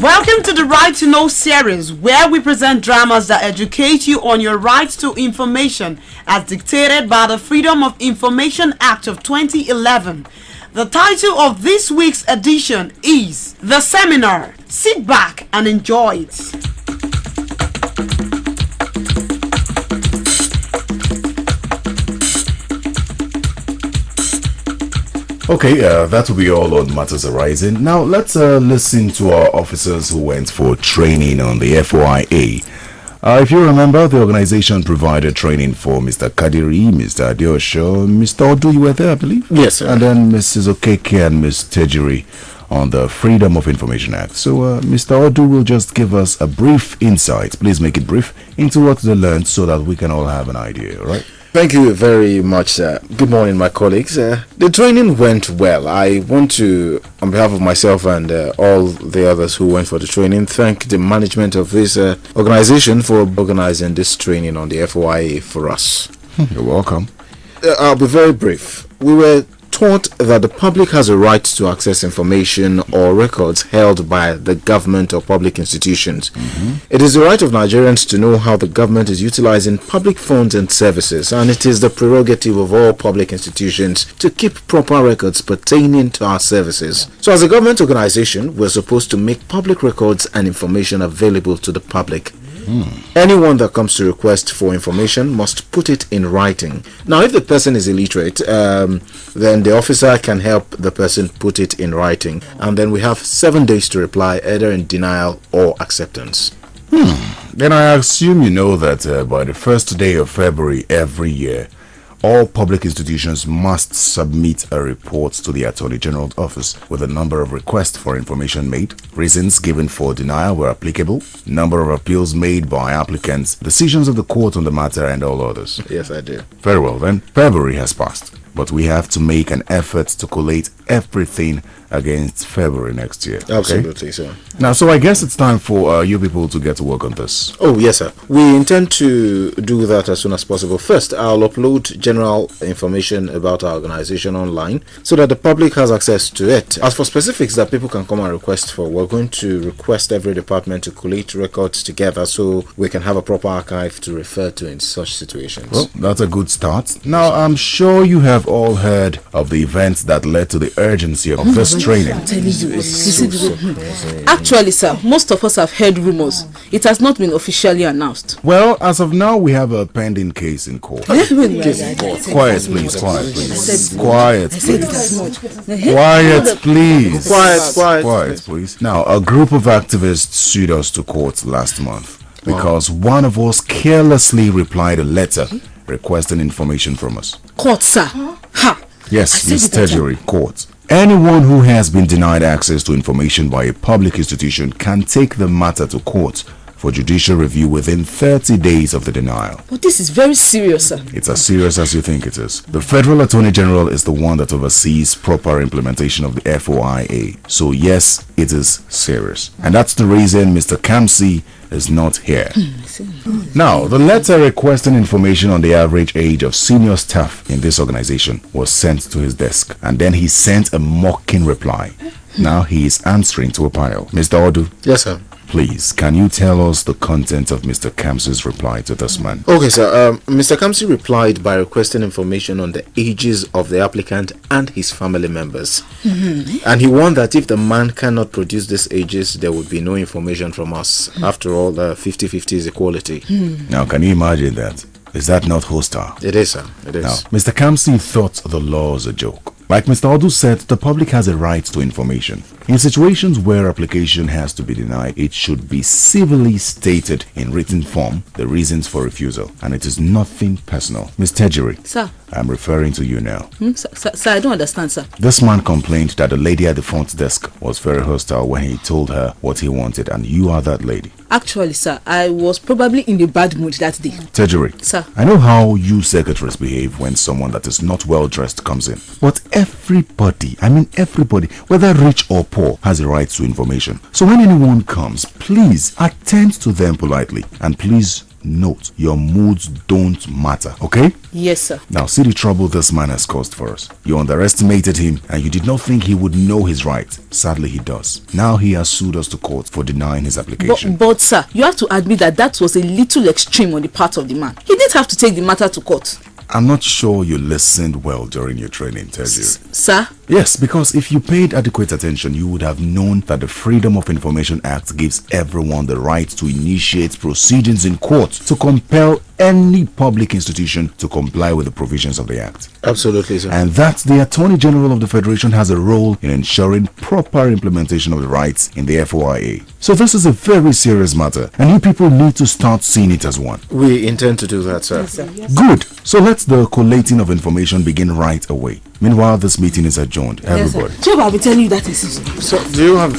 Welcome to the Right to Know series, where we present dramas that educate you on your rights to information as dictated by the Freedom of Information Act of 2011. The title of this week's edition is The Seminar. Sit back and enjoy it. Okay, that will be all on matters arising. Now let's listen to our officers who went for training on the FOIA. If you remember, the organization provided training for Mr. Kadiri, Mr. Adeosho, Mr. Odu, you were there, I believe? Yes, sir. And then Mrs. Okeke and Ms. Tejiri on the Freedom of Information Act. So Mr. Odu will just give us a brief insight, please make it brief, into what they learned so that we can all have an idea, all right? Thank you very much, sir. Good morning, my colleagues. The training went well. I want to, on behalf of myself and all the others who went for the training, thank the management of this organization for organizing this training on the FOIA for us. You're welcome. I'll be very brief. We were taught that the public has a right to access information or records held by the government or public institutions. It is the right of Nigerians to know how the government is utilizing public funds and services, and it is the prerogative of all public institutions to keep proper records pertaining to our services. So as a government organization, we're supposed to make public records and information available to the public. Anyone that comes to request for information must put it in writing. Now, if the person is illiterate, then the officer can help the person put it in writing, and then we have 7 days to reply, either in denial or acceptance. Then I assume you know that by the first day of February every year, all public institutions must submit a report to the Attorney General's office with a number of requests for information made, reasons given for denial where applicable, number of appeals made by applicants, decisions of the court on the matter, and all others. Yes, I do. Very well then, February has passed, but we have to make an effort to collate everything against February next year. Okay? Absolutely, sir. Now, so I guess it's time for you people to get to work on this. Oh, yes, sir. We intend to do that as soon as possible. First, I'll upload general information about our organization online so that the public has access to it. As for specifics that people can come and request for, we're going to request every department to collate records together so we can have a proper archive to refer to in such situations. Well, that's a good start. Now, I'm sure you have all heard of the events that led to the urgency of this training. Actually, sir, most of us have heard rumors. It has not been officially announced. Well, as of now, we have a pending case in court. Quiet, please. Quiet, please. Quiet, please. Quiet, please. Now, a group of activists sued us to court last month because one of us carelessly replied a letter requesting information from us. Court, sir. Ha! Yes, Ms. Tejiri, court. Anyone who has been denied access to information by a public institution can take the matter to court for judicial review within 30 days of the denial. But this is very serious, sir. It's as serious as you think it is. The Federal Attorney General is the one that oversees proper implementation of the FOIA. So yes, it is serious. And that's the reason Mr. Kamsi is not here. Now, the letter requesting information on the average age of senior staff in this organization was sent to his desk, and then he sent a mocking reply. Now he is answering to a panel. Mr. Odu. Yes, sir. Please, can you tell us the content of Mr. Kamsi's reply to this man? Okay, sir. Mr. Kamsi replied by requesting information on the ages of the applicant and his family members. And he warned that if the man cannot produce these ages, there would be no information from us. After all, 50-50 is equality. Now, can you imagine that? Is that not hostile? It is, sir. It is. Now, Mr. Kamsi thought the law was a joke. Like Mr. Odu said, the public has a right to information. In situations where application has to be denied, it should be civilly stated in written form the reasons for refusal, and it is nothing personal. Ms. Tejiri, Sir. I'm referring to you now. Sir, I don't understand, sir. This man complained that the lady at the front desk was very hostile when he told her what he wanted, and you are that lady. Actually, sir, I was probably in a bad mood that day. Tejiri, Sir. I know how you secretaries behave when someone that is not well dressed comes in. But everybody, whether rich or poor, has a right to information. So when anyone comes, please attend to them politely, and please note, your moods don't matter, okay? Yes, sir. Now, see the trouble this man has caused for us. You underestimated him and you did not think he would know his right. Sadly, he does. Now he has sued us to court for denying his application. But sir, you have to admit that was a little extreme on the part of the man. He didn't have to take the matter to court. I'm not sure you listened well during your training, Teju. Sir? Yes, because if you paid adequate attention, you would have known that the Freedom of Information Act gives everyone the right to initiate proceedings in court to compel any public institution to comply with the provisions of the Act. Absolutely, sir. And that the Attorney General of the Federation has a role in ensuring proper implementation of the rights in the FOIA. So this is a very serious matter, and you people need to start seeing it as one. We intend to do that, sir. Yes, sir. Good. So let the collating of information begin right away. Meanwhile, this meeting is adjourned. Everybody. Yes, I'll be telling you that is So, do you have...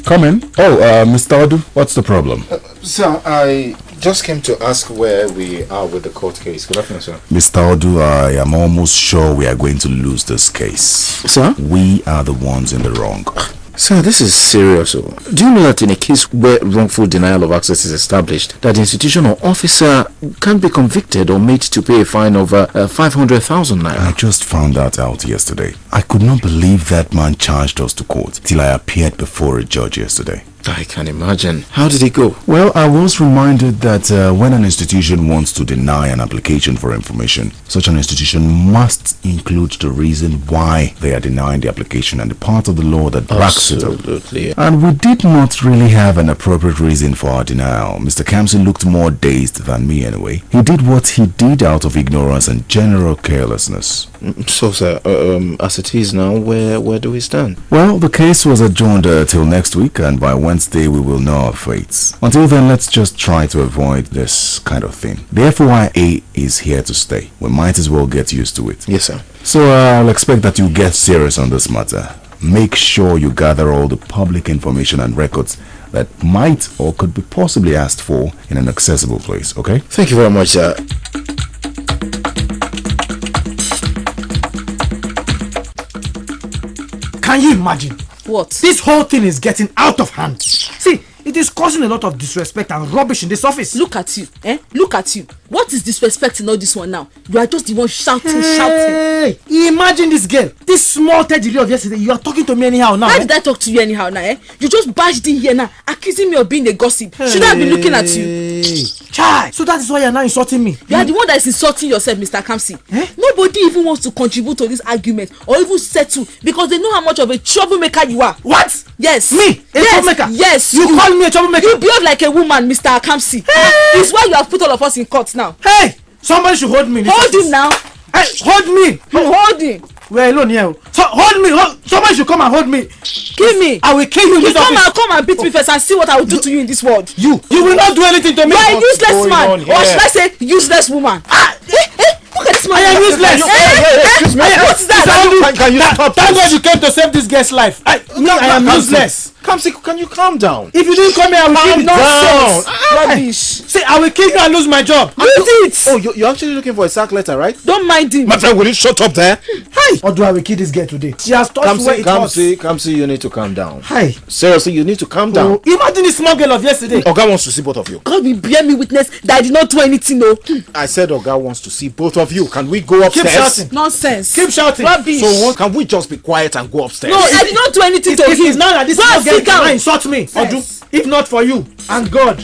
Come in. Oh, Mr. Odu, what's the problem? Sir, I just came to ask where we are with the court case. Good afternoon, sir. Mr. Odu, I am almost sure we are going to lose this case. Sir? We are the ones in the wrong. Sir, this is serious. Do you know that in a case where wrongful denial of access is established, that the institution or officer can be convicted or made to pay a fine of 500,000 naira? I just found that out yesterday. I could not believe that man charged us to court till I appeared before a judge yesterday. I can imagine. How did it go? Well, I was reminded that when an institution wants to deny an application for information, such an institution must include the reason why they are denying the application and the part of the law that backs it up. Absolutely. And we did not really have an appropriate reason for our denial. Mr. Kamsi looked more dazed than me anyway. He did what he did out of ignorance and general carelessness. So, sir, as it is now, where do we stand? Well, the case was adjourned till next week, and by Wednesday we will know our fates. Until then, let's just try to avoid this kind of thing. The FOIA is here to stay. We might as well get used to it. Yes, sir. So I'll expect that you get serious on this matter. Make sure you gather all the public information and records that might or could be possibly asked for in an accessible place, okay? Thank you very much, sir. Can you imagine? What? This whole thing is getting out of hand. See, it is causing a lot of disrespect and rubbish in this office. Look at you, Look at you. What is disrespect in all this one now? You are just the one shouting. Hey, imagine this girl, this small teddy of yesterday. You are talking to me anyhow now. How did I talk to you anyhow now, You just bashed in here now, accusing me of being a gossip. Should I be looking at you? Chai, so that is why you are now insulting me. You are the one that is insulting yourself, Mr. Kamsi. Nobody even wants to contribute to this argument or even settle because they know how much of a troublemaker you are. What? Yes. Me? A troublemaker? Yes. You call me a troublemaker? You behave like a woman, Mr. Kamsi. It's why you have put all of us in court now. Hey! Somebody should hold me. Hold him now. Hey, hold me. Hold him. We're alone here. So hold me. Somebody should come and hold me. Kill me. I will kill you in this office. Come and beat me first and see what I will do to you in this world. You will not do anything to me. You are a useless man. Or should I say useless woman? Look at this man. I am useless. Excuse me. What's that? Can you stop Thank this? God you came to save this girl's life. I am useless. Kamsi, can you calm down? If you didn't come here, I will kill you. Nonsense. Rubbish. See, I will kill you and lose my job. Use it. Oh, you're actually looking for a sack letter, right? Don't mind him. My friend, will you shut up there? Hi. Or do I will kill this girl today? She has touched where it hurts. Kamsi, you need to calm down. Hi. Seriously, you need to calm down. Oh, imagine the small girl of yesterday. Oga wants to see both of you. God will bear me witness that I did not do anything, no. I said Oga wants to see both of you. Can we go upstairs? Keep shouting. Nonsense. Keep shouting. Rubbish. So can we just be quiet and go upstairs? No, I did not do anything to It him. is now that this Go small and girl sit down. can insult me. Odu, if not for you and God.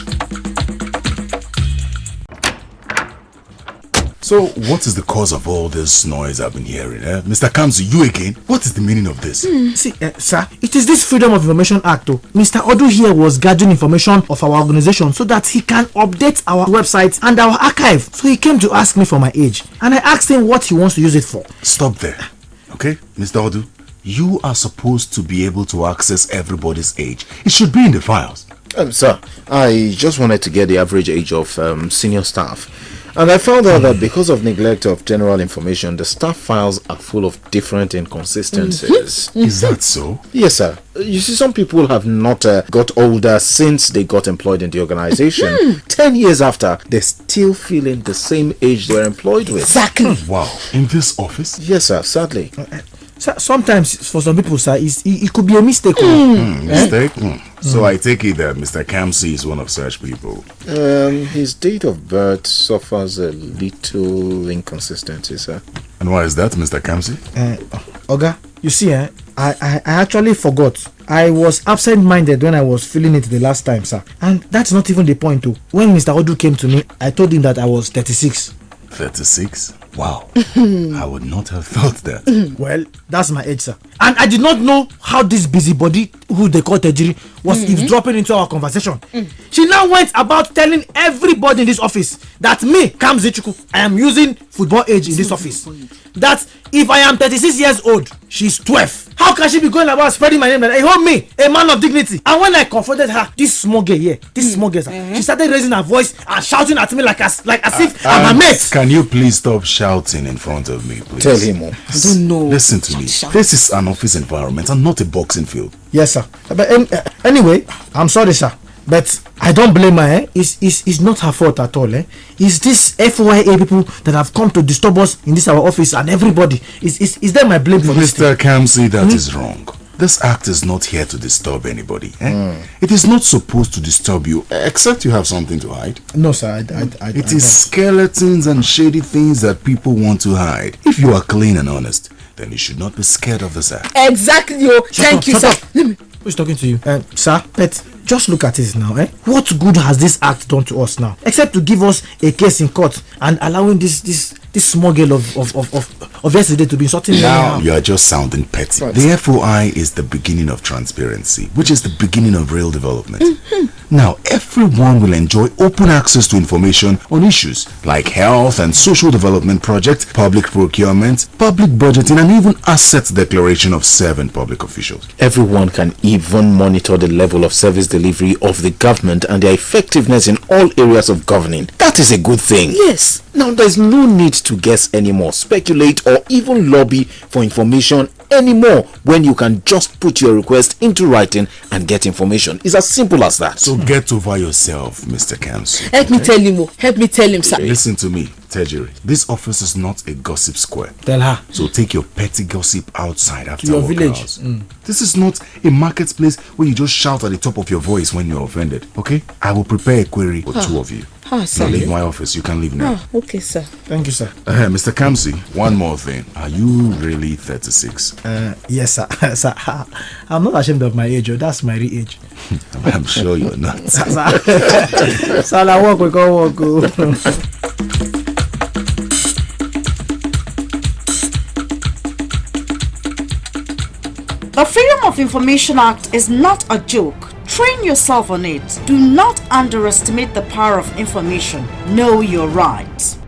So, what is the cause of all this noise I've been hearing? Mr. Kamsi, you again? What is the meaning of this? See, sir, it is this Freedom of Information Act. Mr. Odu here was gathering information of our organization so that he can update our website and our archive. So he came to ask me for my age, and I asked him what he wants to use it for. Stop there. Okay, Mr. Odu, you are supposed to be able to access everybody's age. It should be in the files. Sir, I just wanted to get the average age of senior staff. And I found out that because of neglect of general information, the staff files are full of different inconsistencies. Is that so? Yes, sir. You see, some people have not got older since they got employed in the organization. 10 years after, they're still feeling the same age they were employed with. Exactly. Wow. In this office? Yes, sir, sadly. Sometimes for some people, sir, it could be a mistake. Mistake? So I take it that Mr. Kamsi is one of such people. His date of birth suffers a little inconsistency, sir. And why is that, Mr. Kamsi? Oga, you see, I actually forgot. I was absent-minded when I was filling it the last time, sir. And that's not even the point, too. When Mr. Odu came to me, I told him that I was 36. 36? Wow. I would not have thought that. Well, that's my age, sir. And I did not know how this busybody, who they call Tejiri, was eavesdropping into our conversation. She now went about telling everybody in this office that me, Kamsi Chukwu, I am using football age in this office. That if I am 36 years old, she's 12. How can she be going about spreading my name like that? Hey, hold me, a man of dignity. And when I confronted her, this small girl here, she started raising her voice and shouting at me like as if I'm a mate. Can you please stop shouting in front of me, please? Tell him more. I don't know. Listen to me. This is an office environment and not a boxing field. Yes, sir. But anyway, I'm sorry, sir. But I don't blame her. It's not her fault at all. It's this FYA people that have come to disturb us in this our office and everybody. Is that my blame for this? Mr. Kamsi, that is wrong. This act is not here to disturb anybody. It is not supposed to disturb you, except you have something to hide. No, sir. It is skeletons and shady things that people want to hide. If you are clean and honest, then you should not be scared of this act. Exactly. Thank you, sir. Who's talking to you? Sir, but just look at it now. What good has this act done to us now? Except to give us a case in court and allowing this small girl of yesterday to be insulting me. Now you are just sounding petty. Right. The FOI is the beginning of transparency, which is the beginning of real development. Now everyone will enjoy open access to information on issues like health and social development projects, public procurement, public budgeting, and even asset declaration of 7 public officials. Everyone can even monitor the level of service delivery of the government and their effectiveness in all areas of governing. That is a good thing. Yes. Now, there's no need to guess anymore, speculate, or even lobby for information anymore when you can just put your request into writing and get information. It's as simple as that. So get over yourself, Mr. Kamsi. Help me tell him, sir. Listen to me, Tejiri. This office is not a gossip square. Tell her. So take your petty gossip outside after your work village. hours. This is not a marketplace where you just shout at the top of your voice when you're offended. Okay? I will prepare a query for 2 of you. Sir. Now leave my office. You can leave now. Okay, sir. Thank you, sir. Mr. Kamsi, one more thing. Are you really 36? Yes, sir. Sir, I'm not ashamed of my age. That's my real age. I'm sure you're not. Sir, I walk, we go walk. The Freedom of Information Act is not a joke. Train yourself on it. Do not underestimate the power of information. Know your rights.